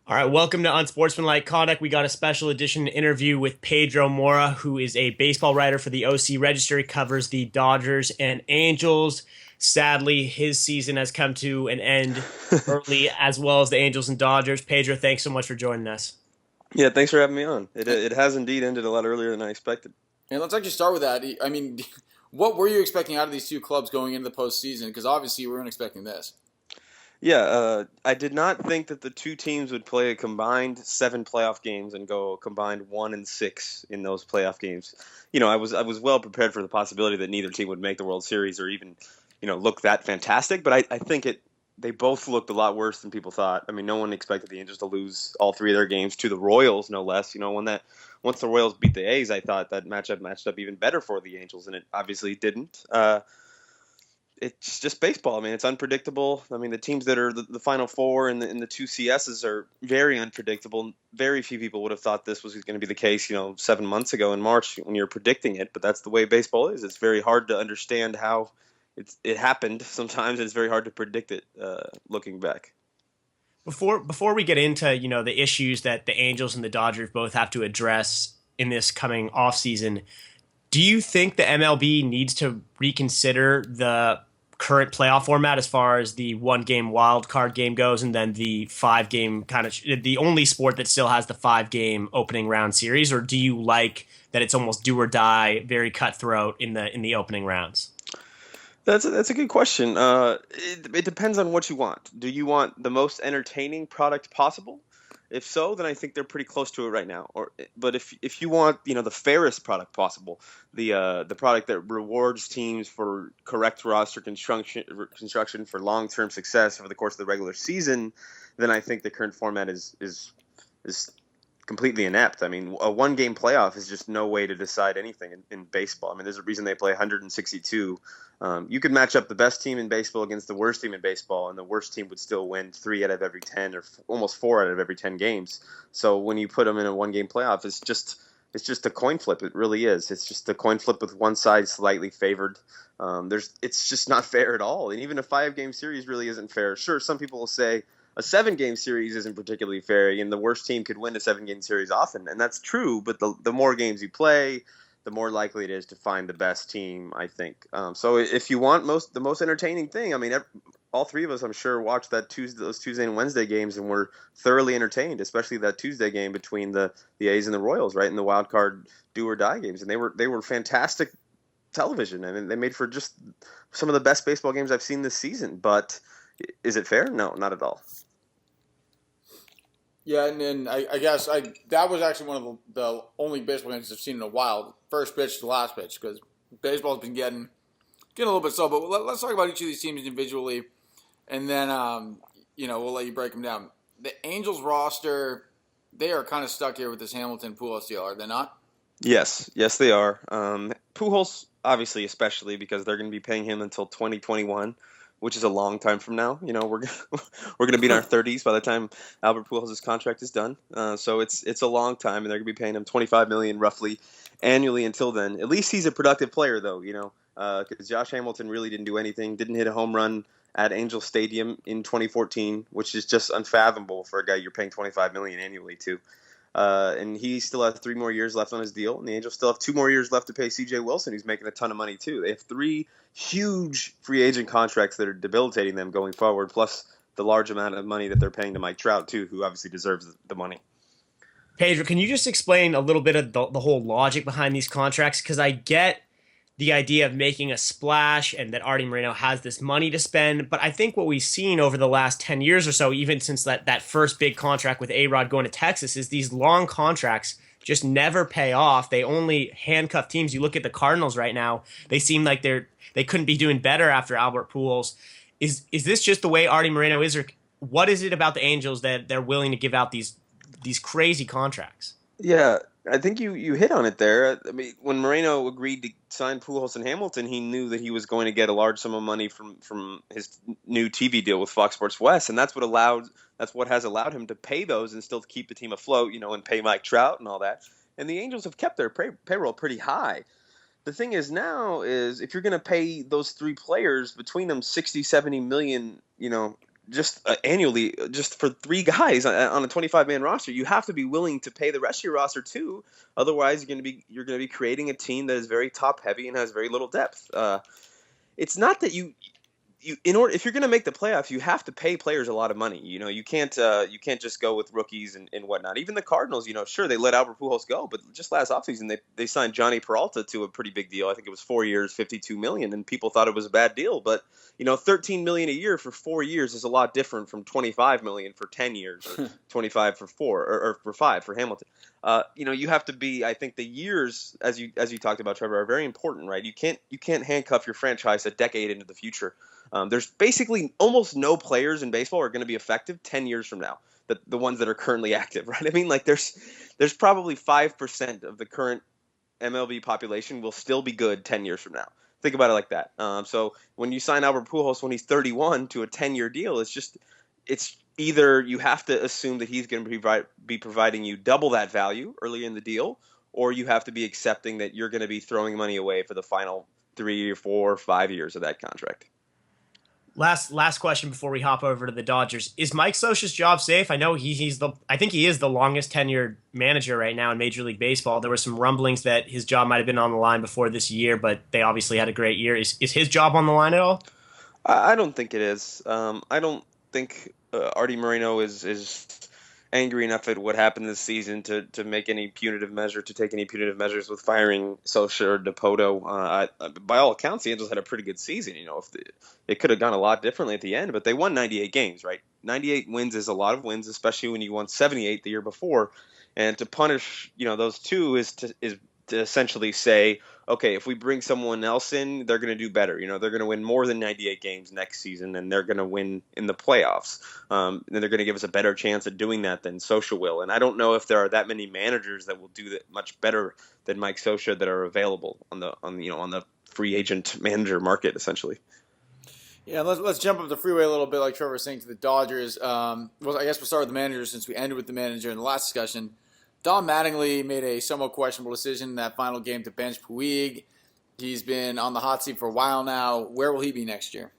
All right, welcome to Unsportsmanlike Conduct. We got a special edition interview with Pedro Moura, who is a baseball writer for the OC Register. He covers the Dodgers and Angels. Sadly, his season has come to an end early, as well as the Angels and Dodgers. Pedro, thanks so much for joining us. Yeah, thanks for having me on. It has indeed ended a lot earlier than I expected. And let's actually start with that. I mean, what were you expecting out of these two clubs going into the postseason? Because obviously we weren't expecting this. Yeah, I did not think that the two teams would play a combined 7 playoff games and go combined 1-6 in those playoff games. I was well prepared for the possibility that neither team would make the World Series or even, look that fantastic. But I think they both looked a lot worse than people thought. I mean, no one expected the Angels to lose all three of their games to the Royals, no less. Once the Royals beat the A's, I thought that matchup matched up even better for the Angels, and it obviously didn't. It's just baseball. I mean, it's unpredictable. I mean, the teams that are the Final Four and the two CSs are very unpredictable. Very few people would have thought this was going to be the case, 7 months ago in March when you're predicting it. But that's the way baseball is. It's very hard to understand how it happened sometimes, and it's very hard to predict it looking back. Before we get into, the issues that the Angels and the Dodgers both have to address in this coming offseason, do you think the MLB needs to reconsider the current playoff format as far as the one game wild card game goes, and then the 5 game the only sport that still has the 5 game opening round series? Or do you like that it's almost do or die, very cutthroat in the opening rounds? That's a good question. It depends on what you want. Do you want the most entertaining product possible? If so, then I think they're pretty close to it right now. But if you want, the fairest product possible, the product that rewards teams for correct roster construction for long-term success over the course of the regular season, then I think the current format is completely inept. I mean, a one-game playoff is just no way to decide anything in baseball. I mean, there's a reason they play 162. You could match up the best team in baseball against the worst team in baseball, and the worst team would still win 3 out of every 10, or almost 4 out of every 10 games. So when you put them in a one-game playoff, it's just a coin flip. It really is. It's just a coin flip with one side slightly favored. It's just not fair at all. And even a 5-game series really isn't fair. Sure, some people will say a 7-game series isn't particularly fair, and the worst team could win a 7-game series often, and that's true. But the more games you play, the more likely it is to find the best team, I think. So if you want the most entertaining thing, I mean, all three of us, I'm sure, watched those Tuesday and Wednesday games and were thoroughly entertained, especially that Tuesday game between the A's and the Royals, right, in the wild card do or die games, and they were fantastic television. I mean, they made for just some of the best baseball games I've seen this season. But is it fair? No, not at all. Yeah, and then I guess that was actually one of the only baseball games I've seen in a while. First pitch to last pitch, because baseball's been getting a little bit slow. But let's talk about each of these teams individually, and then we'll let you break them down. The Angels roster, they are kind of stuck here with this Hamilton Pujols deal, are they not? Yes, they are. Pujols, obviously, especially because they're going to be paying him until 2021, which is a long time from now. We're going to be in our 30s by the time Albert Pujols' contract is done. So it's a long time, and they're going to be paying him $25 million roughly annually until then. At least he's a productive player, though. Because Josh Hamilton really didn't do anything, didn't hit a home run at Angel Stadium in 2014, which is just unfathomable for a guy you're paying $25 million annually to. And he still has 3 more years left on his deal, and the Angels still have 2 more years left to pay C.J. Wilson, who's making a ton of money too. They have 3 huge free agent contracts that are debilitating them going forward, plus the large amount of money that they're paying to Mike Trout too, who obviously deserves the money. Pedro, can you just explain a little bit of the whole logic behind these contracts? Because I get the idea of making a splash and that Artie Moreno has this money to spend. But I think what we've seen over the last 10 years or so, even since that first big contract with A-Rod going to Texas, is these long contracts just never pay off. They only handcuff teams. You look at the Cardinals right now, they seem like they couldn't be doing better after Albert Pujols. Is this just the way Artie Moreno is, or what is it about the Angels that they're willing to give out these crazy contracts? Yeah, I think you hit on it there. I mean, when Moreno agreed to sign Pujols and Hamilton, he knew that he was going to get a large sum of money from his new TV deal with Fox Sports West, and that's what has allowed him to pay those and still keep the team afloat, and pay Mike Trout and all that. And the Angels have kept their payroll pretty high. The thing is now is if you're going to pay those 3 players between them 60, 70 million, just annually, just for three guys on a 25-man roster, you have to be willing to pay the rest of your roster too. Otherwise, you're going to be creating a team that is very top heavy and has very little depth. It's not that if you're going to make the playoffs, you have to pay players a lot of money. You can't just go with rookies and whatnot. Even the Cardinals, sure, they let Albert Pujols go, but just last offseason they signed Johnny Peralta to a pretty big deal. I think it was 4 years, $52 million, and people thought it was a bad deal. But $13 million a year for 4 years is a lot different from $25 million for 10 years, or 25 for 4, or for 5 for Hamilton. You have to be. I think the years, as you talked about, Trevor, are very important, right? You can't handcuff your franchise a decade into the future. There's basically almost no players in baseball are going to be effective 10 years from now. The ones that are currently active, right? I mean, like there's probably 5% of the current MLB population will still be good 10 years from now. Think about it like that. So when you sign Albert Pujols when he's 31 to a 10-year deal, it's either you have to assume that he's going to be providing you double that value early in the deal, or you have to be accepting that you're going to be throwing money away for the final 3 or 4 or 5 years of that contract. Last question before we hop over to the Dodgers. Is Mike Scioscia's job safe? I know I think he is the longest tenured manager right now in Major League Baseball. There were some rumblings that his job might have been on the line before this year, but they obviously had a great year. Is his job on the line at all? I don't think it is. I don't think Artie Moreno is angry enough at what happened this season to take any punitive measures with firing Scioscia or Dipoto. By all accounts, the Angels had a pretty good season. It could have gone a lot differently at the end, but they won 98 games, right? 98 wins is a lot of wins, especially when you won 78 the year before. And to punish, those two is to essentially say, okay, if we bring someone else in, they're going to do better. They're going to win more than 98 games next season, and they're going to win in the playoffs. And they're going to give us a better chance at doing that than Scioscia will. And I don't know if there are that many managers that will do that much better than Mike Scioscia that are available on the free agent manager market, essentially. Yeah, let's jump up the freeway a little bit, like Trevor was saying, to the Dodgers. I guess we'll start with the manager since we ended with the manager in the last discussion. Don Mattingly made a somewhat questionable decision in that final game to bench Puig. He's been on the hot seat for a while now. Where will he be next year?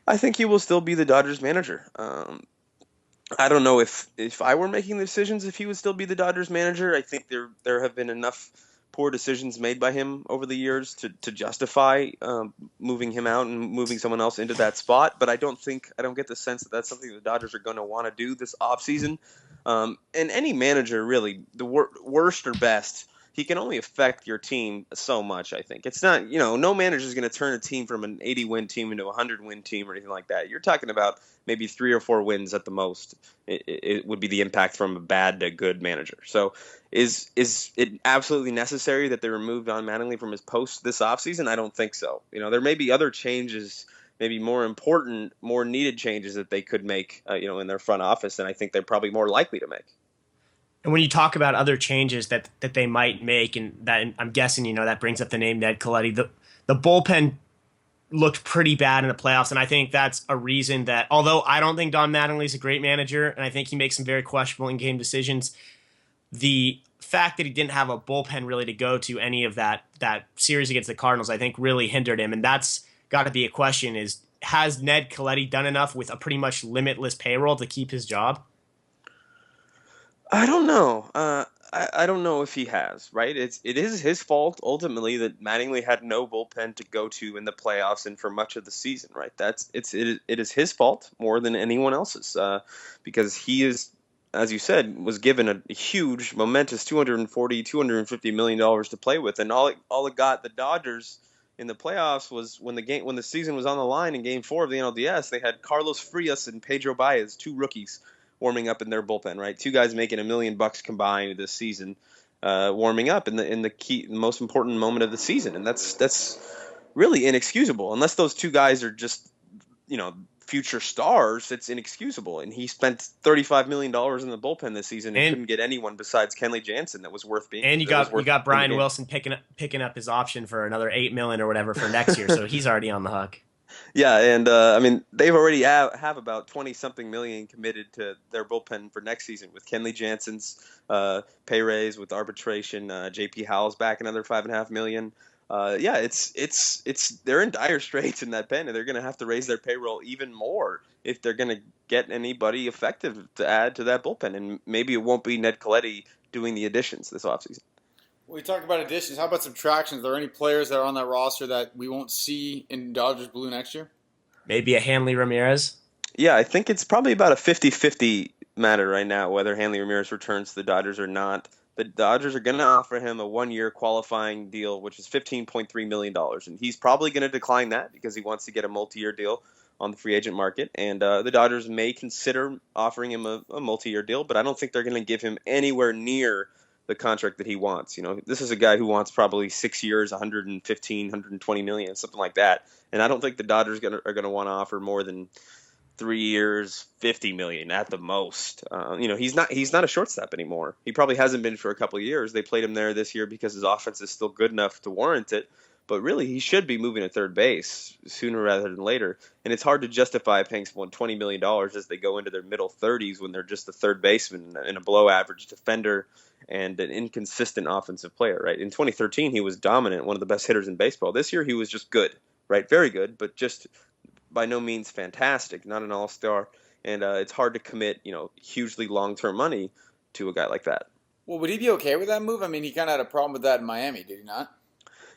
I think he will still be the Dodgers manager. I don't know if I were making the decisions if he would still be the Dodgers manager. I think there have been enough poor decisions made by him over the years to justify moving him out and moving someone else into that spot. But I don't get the sense that that's something the Dodgers are going to want to do this offseason. And any manager, really, the worst or best, he can only affect your team so much, I think. It's not, no manager is going to turn a team from an 80-win team into a 100-win team or anything like that. You're talking about maybe 3 or 4 wins at the most. It would be the impact from a bad to good manager. So is it absolutely necessary that they remove Don Mattingly from his post this offseason? I don't think so. There may be other changes, maybe more important, more needed changes that they could make, in their front office, and I think they're probably more likely to make. And when you talk about other changes that they might make, and that I'm guessing, that brings up the name Ned Colletti, the bullpen looked pretty bad in the playoffs, and I think that's a reason that, although I don't think Don Mattingly's a great manager, and I think he makes some very questionable in-game decisions, the fact that he didn't have a bullpen really to go to any of that series against the Cardinals, I think really hindered him, and that's got to be a question is, has Ned Colletti done enough with a pretty much limitless payroll to keep his job? I don't know. I don't know if he has, right? It is his fault ultimately that Mattingly had no bullpen to go to in the playoffs and for much of the season, right? It is his fault more than anyone else's, because he is, as you said, was given a huge, momentous $250 million to play with, and all it got the Dodgers in the playoffs was when the season was on the line in Game 4 of the NLDS, they had Carlos Frias and Pedro Baez, 2 rookies, warming up in their bullpen, right? 2 guys making $1 million combined this season, warming up in the key, most important moment of the season, and that's really inexcusable unless those 2 guys are just future stars. It's inexcusable, and he spent $35 million in the bullpen this season and couldn't get anyone besides Kenley Jansen that was worth being. And you got Brian Wilson picking up his option for another $8 million or whatever for next year, so he's already on the hook. Yeah, and they've already have about 20-something million committed to their bullpen for next season with Kenley Jansen's pay raise, with arbitration. J.P. Howell's back another $5.5 million. It's they're in dire straits in that pen, and they're going to have to raise their payroll even more if they're going to get anybody effective to add to that bullpen. And maybe it won't be Ned Coletti doing the additions this offseason. We talked about additions. How about subtractions? Are there any players that are on that roster that we won't see in Dodgers blue next year? Maybe a Hanley Ramirez. Yeah, I think it's probably about a 50-50 matter right now, whether Hanley Ramirez returns to the Dodgers or not. The Dodgers are going to offer him a 1-year qualifying deal, which is $15.3 million. And he's probably going to decline that because he wants to get a multi-year deal on the free agent market. And the Dodgers may consider offering him a multi-year deal, but I don't think they're going to give him anywhere near the contract that he wants. This is a guy who wants probably 6 years, 115, 120 million, something like that. And I don't think the Dodgers are going to want to offer more than 3 years, 50 million at the most. He's not a shortstop anymore. He probably hasn't been for a couple of years. They played him there this year because his offense is still good enough to warrant it. But really, he should be moving to third base sooner rather than later. And it's hard to justify paying someone $20 million as they go into their middle 30s when they're just a third baseman and a below-average defender and an inconsistent offensive player, right? In 2013, he was dominant, one of the best hitters in baseball. This year, he was just good, right? Very good, but just by no means fantastic, not an all-star. And it's hard to commit, hugely long-term money to a guy like that. Well, would he be okay with that move? I mean, he kind of had a problem with that in Miami, did he not?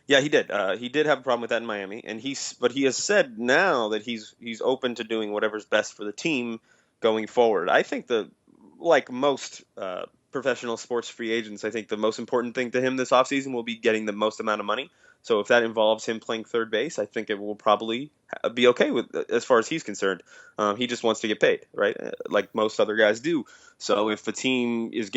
Yeah, he did. He did have a problem with that in Miami, but he has said now that he's open to doing whatever's best for the team going forward. I think like most professional sports free agents, I think the most important thing to him this offseason will be getting the most amount of money. So if that involves him playing third base, I think it will probably be okay with as far as he's concerned. He just wants to get paid, right? Like most other guys do. So if the team is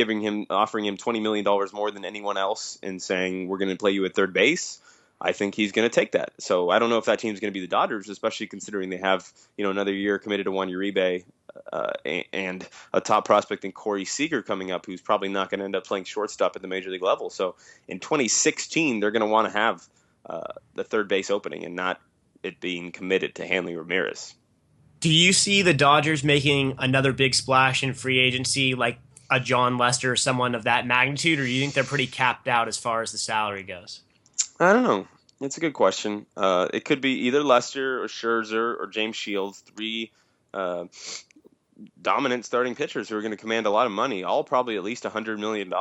offering him $20 million more than anyone else and saying, we're going to play you at third base, I think he's going to take that. So I don't know if that team's going to be the Dodgers, especially considering they have, another year committed to Juan Uribe and a top prospect in Corey Seager coming up, who's probably not going to end up playing shortstop at the major league level. So in 2016, they're going to want to have the third base opening and not it being committed to Hanley Ramirez. Do you see the Dodgers making another big splash in free agency, like a John Lester or someone of that magnitude, or do you think they're pretty capped out as far as the salary goes? I don't know. It's a good question. It could be either Lester or Scherzer or James Shields, three dominant starting pitchers who are going to command a lot of money, all probably at least $100 million.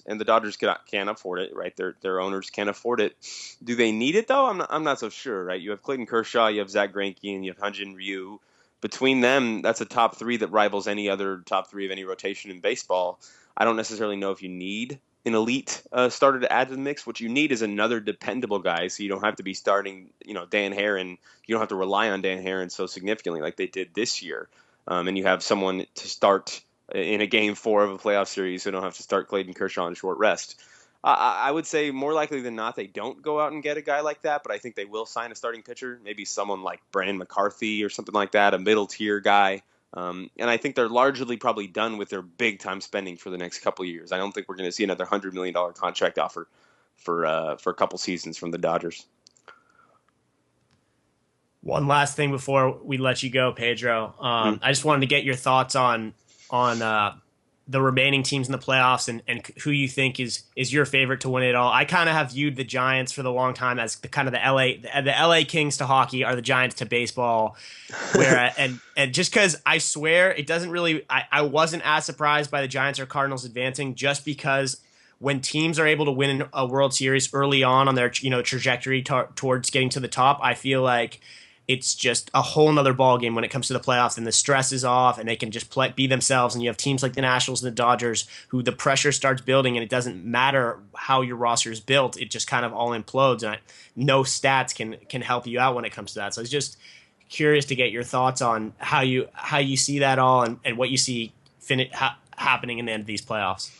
And the Dodgers can't afford it, right? Their owners can't afford it. Do they need it, though? I'm not so sure, right? You have Clayton Kershaw, you have Zach Greinke, and you have Hyun-Jin Ryu. Between them, that's a top three that rivals any other top three of any rotation in baseball. I don't necessarily know if you need an elite starter to add to the mix. What you need is another dependable guy, so you don't have to be starting, Dan Herron. You don't have to rely on Dan Herron so significantly like they did this year. And you have someone to start in a game 4 of a playoff series, so you don't have to start Clayton Kershaw on short rest. I would say more likely than not they don't go out and get a guy like that, but I think they will sign a starting pitcher, maybe someone like Brandon McCarthy or something like that, a middle-tier guy. And I think they're largely probably done with their big-time spending for the next couple of years. I don't think we're going to see another $100 million contract offer for a couple seasons from the Dodgers. One last thing before we let you go, Pedro. I just wanted to get your thoughts on the remaining teams in the playoffs and who you think is your favorite to win it all. I kind of have viewed the Giants for the long time as the LA Kings to hockey are the Giants to baseball. Where and just because I swear it doesn't really, I wasn't as surprised by the Giants or Cardinals advancing just because when teams are able to win a World Series early on their trajectory towards getting to the top, I feel like it's just a whole nother ballgame when it comes to the playoffs, and the stress is off, and they can just be themselves. And you have teams like the Nationals and the Dodgers who the pressure starts building, and it doesn't matter how your roster is built; it just kind of all implodes. And no stats can help you out when it comes to that. So I was just curious to get your thoughts on how you see that all and what you see happening in the end of these playoffs.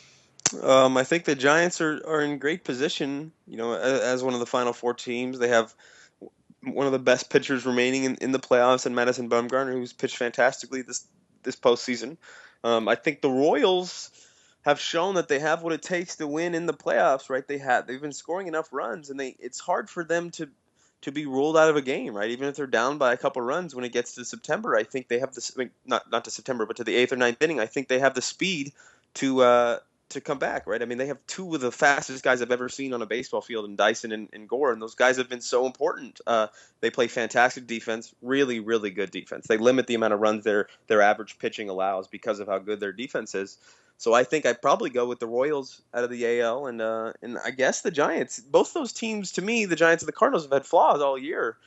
I think the Giants are in great position. As one of the final 4 teams, they have one of the best pitchers remaining in the playoffs, and Madison Bumgarner, who's pitched fantastically this postseason. I think the Royals have shown that they have what it takes to win in the playoffs, right? They've been scoring enough runs, and it's hard for them to be ruled out of a game, right? Even if they're down by a couple runs when it gets to September, I think they have not to September, but to the 8th or 9th inning. I think they have the speed to to come back, right? I mean, they have two of the fastest guys I've ever seen on a baseball field in Dyson and Gore, and those guys have been so important. They play fantastic defense, really, really good defense. They limit the amount of runs their average pitching allows because of how good their defense is. So I think I'd probably go with the Royals out of the AL, and I guess the Giants. Both those teams, to me, the Giants and the Cardinals, have had flaws all year.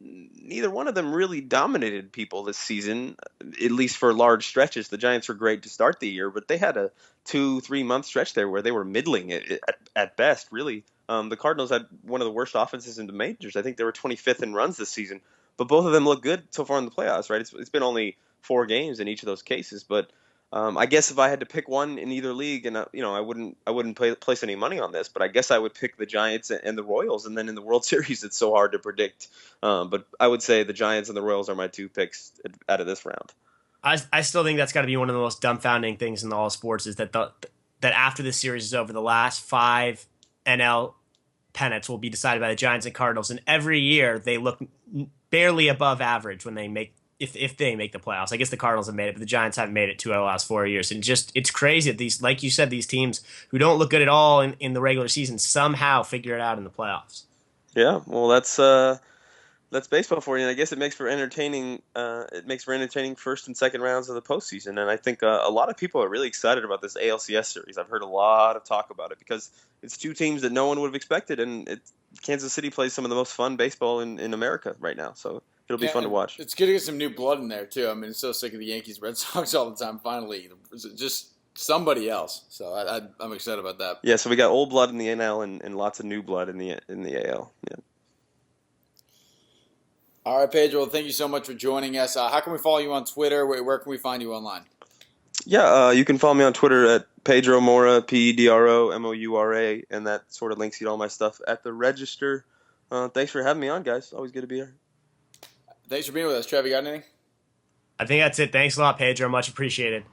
Neither one of them really dominated people this season, at least for large stretches. The Giants were great to start the year, but they had a 2-3 month stretch there where they were middling at best, really. The Cardinals had one of the worst offenses in the majors. I think they were 25th in runs this season, but both of them look good so far in the playoffs, right? It's been only 4 games in each of those cases, but I guess if I had to pick one in either league, and I wouldn't place any money on this, but I guess I would pick the Giants and the Royals. And then in the World Series, it's so hard to predict. But I would say the Giants and the Royals are my 2 picks out of this round. I still think that's got to be one of the most dumbfounding things in all sports is that that after this series is over, the last 5 NL pennants will be decided by the Giants and Cardinals, and every year they look barely above average when they make. If they make the playoffs. I guess the Cardinals have made it, but the Giants haven't made it 2 out of the last 4 years. And just, it's crazy that these, like you said, these teams who don't look good at all in the regular season somehow figure it out in the playoffs. Yeah, well, that's baseball for you, and I guess it makes for entertaining. It makes for entertaining first and second rounds of the postseason, and I think a lot of people are really excited about this ALCS series. I've heard a lot of talk about it because it's 2 teams that no one would have expected, and Kansas City plays some of the most fun baseball in America right now. So it'll be fun to watch. It's good to get some new blood in there too. I mean, it's so sick of the Yankees, Red Sox all the time. Finally, just somebody else. So I'm excited about that. Yeah, so we got old blood in the NL and lots of new blood in the AL. Yeah. All right, Pedro, thank you so much for joining us. How can we follow you on Twitter? Where can we find you online? Yeah, you can follow me on Twitter at Pedro Moura, PEDROMOURA, and that sort of links you to all my stuff at the Register. Thanks for having me on, guys. Always good to be here. Thanks for being with us. Trev, you got anything? I think that's it. Thanks a lot, Pedro. Much appreciated.